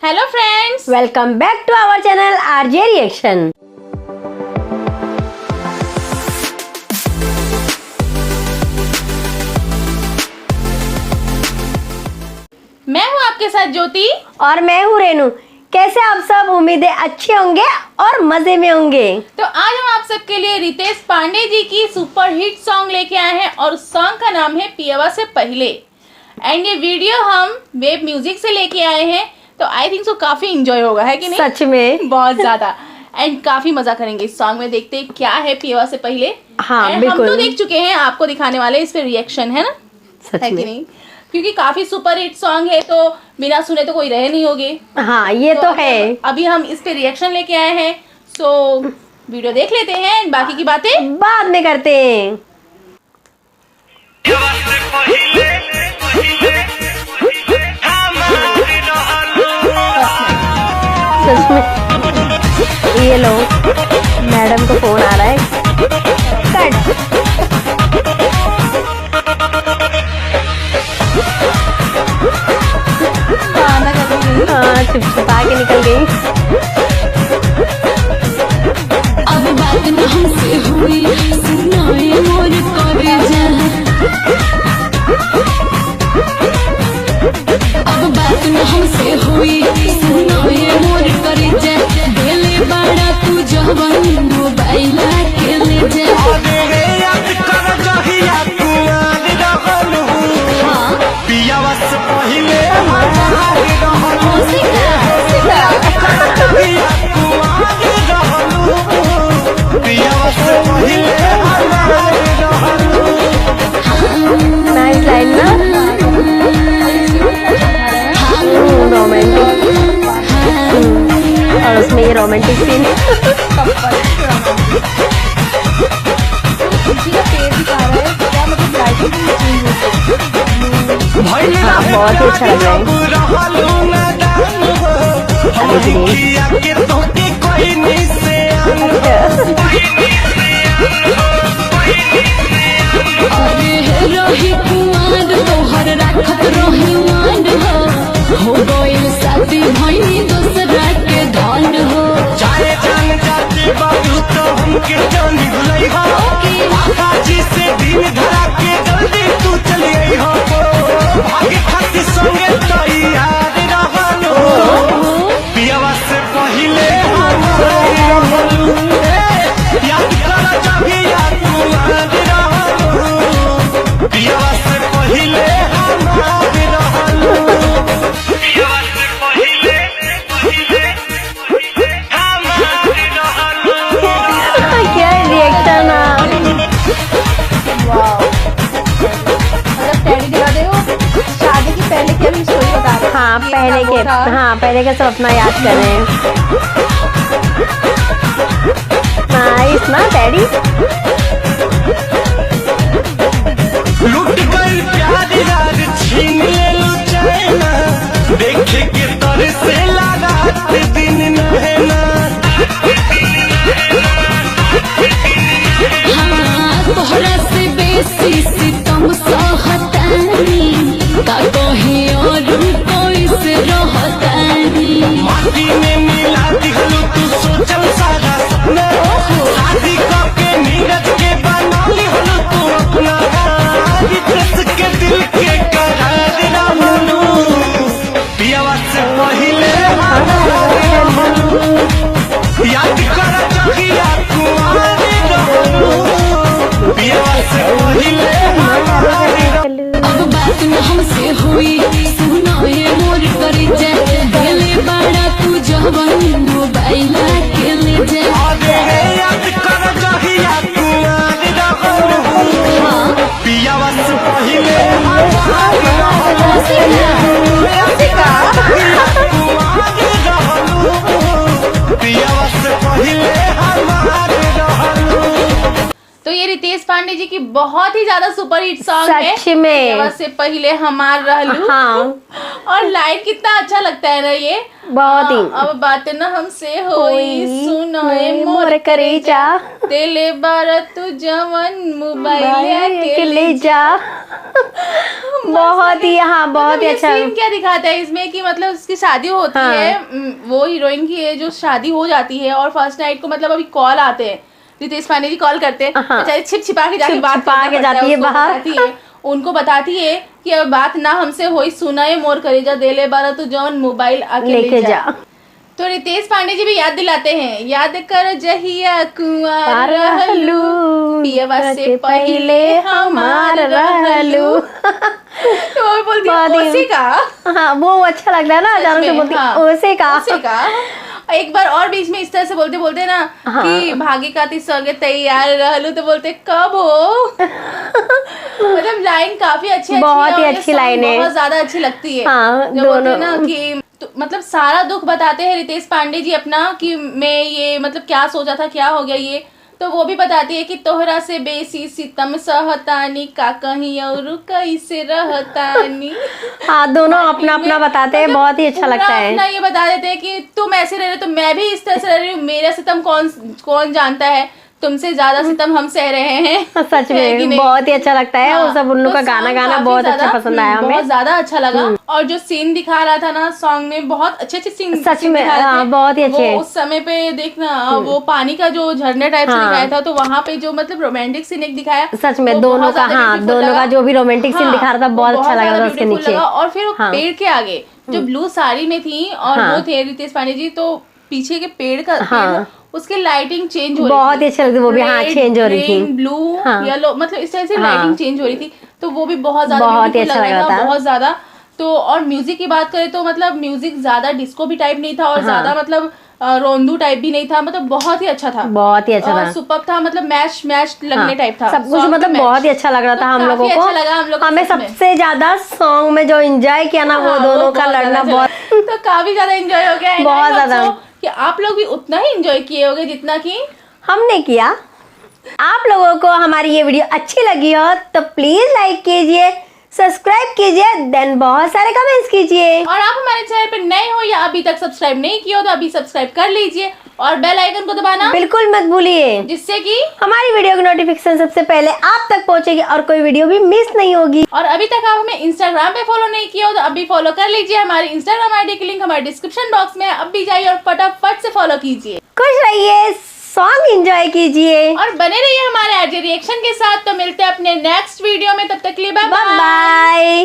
Hello friends, welcome back to our channel RJ reaction. मैं हूँ आपके साथ ज्योति और मैं हूँ रेनू। कैसे आप सब? उम्मीद है अच्छे होंगे और मजे में होंगे। तो आज हम आप सबके लिए रितेश पांडे जी की सुपर हिट सॉन्ग लेके आए हैं और सॉन्ग का नाम है पियवा से पहले। एंड ये वीडियो हम वेब म्यूजिक से लेके आए हैं, तो आई थिंक सो काफी इंजॉय होगा, है कि नहीं? सच में बहुत ज्यादा। एंड काफी मजा करेंगे इस सॉन्ग में। देखते हैं क्या है पियवा से पहले। हाँ, And बिल्कुल। हम तो देख चुके हैं, आपको दिखाने वाले इस पे रिएक्शन, है ना? सच है कि में नहीं? क्योंकि काफी सुपर हिट सॉन्ग है, तो बिना सुने तो कोई रहे नहीं होगे। हाँ, ये तो है। अभी हम इस पे रिएक्शन लेके आए हैं, सो वीडियो देख लेते हैं, बाकी की बातें बाद में करते हैं। सच में ये लो, मैडम को फोन आ रहा है। कट। हाँ, छुपा के निकल गई। अब बात न हमसे हुई, सुनाए मोर कॉलेजा। अब बात न हमसे हुई, सुनाए मोर कॉलेजा। दिले बड़ा तू जवन मोबाइल के ले जा। नाइस लाइन ना, रोमांटिक। और उसमें ये रोमांटिक सीन। हाँ, बहुत ही अच्छा लग रहा रही कुआर तोहर राखत रही मान हो गइल शादी भइनी दूसरा के धन हो। चाहे जान जाते बाबू तो हमके जान भुलई हो आकाशी से दिन धरा के जल्दी तू चली आई हो। भागे खातिर संगे तैयार रहलो पियवा से पहिले याद कर जभी याद रहलो पियवा से पहिले हमार रहलो पियवा से पहिले क्या रिएक्शन। शादी की पहले की अभी स्टोरी बता रहे हैं। हाँ, पहले के, हाँ पहले का सब अपना याद कर रहे हैं। नाइस ना डैडी। लुट गई प्यार यार छीन ले चैना देखे के तर से लगा दिन नहना। हाँ, तोहरा से बेसी सितम सहतानी का कहीं और कोई से रहतानी। माटी में मिला दिहलू तू सोचल सारा सपना शादी करके नीरज के बना लिहलू तू अपना रितेश के दिल के करार रहलू पियवा से पहिले याद कर जहिया कुआर रहलू पियवा से पहिले अब बात न हमसे हुई, सुनाए मोर कॉलेजा। दिले बड़ा तू जवन मोबाइल के ले जा। याद कर जहिया कुआर रहलू पियवा से पहिले पियवा से पहिले हमार रहलू। तो ये रितेश पांडे जी की बहुत ही ज्यादा सुपर हिट सॉन्ग है, सच में। पियवा से पहले हमार रहलू। हाँ, और लाइन कितना अच्छा लगता है ना ये, बहुत ही। अब बात न हमसे होई सुनाए मोर करेजा, तेले बारा तू जवन मोबाइल के ले जा। बहुत ही, हाँ बहुत ही अच्छा। सीन क्या दिखाता है इसमें कि मतलब उसकी शादी होती हाँ। है, वो हीरोइन की है जो शादी हो जाती है और फर्स्ट नाइट को मतलब अभी कॉल आते हैं, रितेश पांडे जी कॉल करते हैं, हाँ। बेचारी छिप छिपा के जाके बात छिपा के जाती है बाहर। उनको बताती है कि अब बात ना हमसे होई सुनाए मोर करेजा, देले बारा तू जवन मोबाइल आके लेके जा। तो रितेश पांडे जी भी याद दिलाते हैं, याद कर जहिया कुंवार रहलू, पियवा से पहले हमार रहलू। तो वो बोलती है उसी का। हाँ वो अच्छा लगता है ना, अचानक से बोलती हाँ, उसी का। एक बार और बीच में इस तरह से बोलते बोलते ना कि भागे काती संगे तैयार रहलू, तो बोलते कब हो। मतलब लाइन काफी अच्छी बहुत ही अच्छी लाइन है, बहुत ज्यादा अच्छी लगती है। हाँ, जो बोलते ना कि तो, मतलब सारा दुख बताते हैं रितेश पांडे जी अपना कि मैं ये मतलब क्या सोचा था, क्या हो गया ये, तो वो भी बताती है कि तोहरा से बेसी सितम सहतानी का कहीं और कैसे रहतानी। हाँ दोनों अपना अपना बताते हैं, बहुत ही अच्छा लगता है। अपना ये बता देते हैं कि तुम ऐसे रह रहे हो तो मैं भी इस तरह से रह रही हूँ, मेरा सितम कौन जानता है, तुमसे ज्यादा सितम हम सह रहे हैं। सच में बहुत ही अच्छा लगता है। वो सब उन लोग का गाना बहुत अच्छा पसंद आया हमें, बहुत ज्यादा अच्छा लगा। और जो सीन दिखा रहा था ना सॉन्ग में, बहुत अच्छे सीन सच में, हाँ बहुत ही अच्छे। उस समय पे देखना वो पानी का जो झरने टाइप से दिखाया था, तो वहाँ पे जो मतलब रोमांटिक सीन एक दिखाया, सच में दोनों का, हाँ दोनों का जो भी रोमांटिक सीन दिखा रहा था बहुत अच्छा लगा था उसके नीचे। और फिर वो पेड़ के आगे जो ब्लू साड़ी में थी और वो थे रितेश पांडे जी, तो पीछे के पेड़ का उसकी लाइटिंग चेंज हो रही थी, बहुत ही अच्छा लगता है वो भी। हाँ चेंज हो रही थी, ब्लू येलो, मतलब इस तरह से लाइटिंग चेंज हो रही थी, तो वो भी बहुत ज्यादा अच्छा लग रहा था, बहुत ज्यादा। तो और म्यूजिक की बात करें तो मतलब म्यूजिक ज्यादा डिस्को भी टाइप नहीं था और ज्यादा मतलब रोंदू टाइप भी नहीं था, मतलब बहुत ही अच्छा था, बहुत ही अच्छा था, सुपर्ब था, मतलब मैच लगने टाइप था सब कुछ, मतलब बहुत ही अच्छा लग रहा था हम लोगों को। अच्छा लगा हम लोग, हमें सबसे ज्यादा सॉन्ग में जो एंजॉय किया ना वो दोनों का लड़ना बहुत, तो काफी ज्यादा एंजॉय हो गया, बहुत ज्यादा, कि आप लोग भी उतना ही एंजॉय किए होंगे जितना कि हमने किया। आप लोगों को हमारी ये वीडियो अच्छी लगी हो तो प्लीज लाइक कीजिए, सब्सक्राइब कीजिए, देन बहुत सारे कमेंट्स कीजिए। और आप हमारे चैनल पर नए हो या अभी तक सब्सक्राइब नहीं किया हो तो अभी सब्सक्राइब कर लीजिए और बेल आइकन को दबाना बिल्कुल मत भूलिए, जिससे कि हमारी वीडियो की नोटिफिकेशन सबसे पहले आप तक पहुंचेगी और कोई वीडियो भी मिस नहीं होगी। और अभी तक आप हमें इंस्टाग्राम पे फॉलो नहीं किया हो तो अभी फॉलो कर लीजिए, हमारी इंस्टाग्राम आईडी की लिंक हमारे डिस्क्रिप्शन बॉक्स में है, अब भी जाइए और फटाफट से फॉलो कीजिए। खुश रहिए, सॉन्ग एंजॉय कीजिए और बने रहिए हमारे आज रिएक्शन के साथ। तो मिलते हैं अपने नेक्स्ट वीडियो में, तब तक के लिए बाय बाय।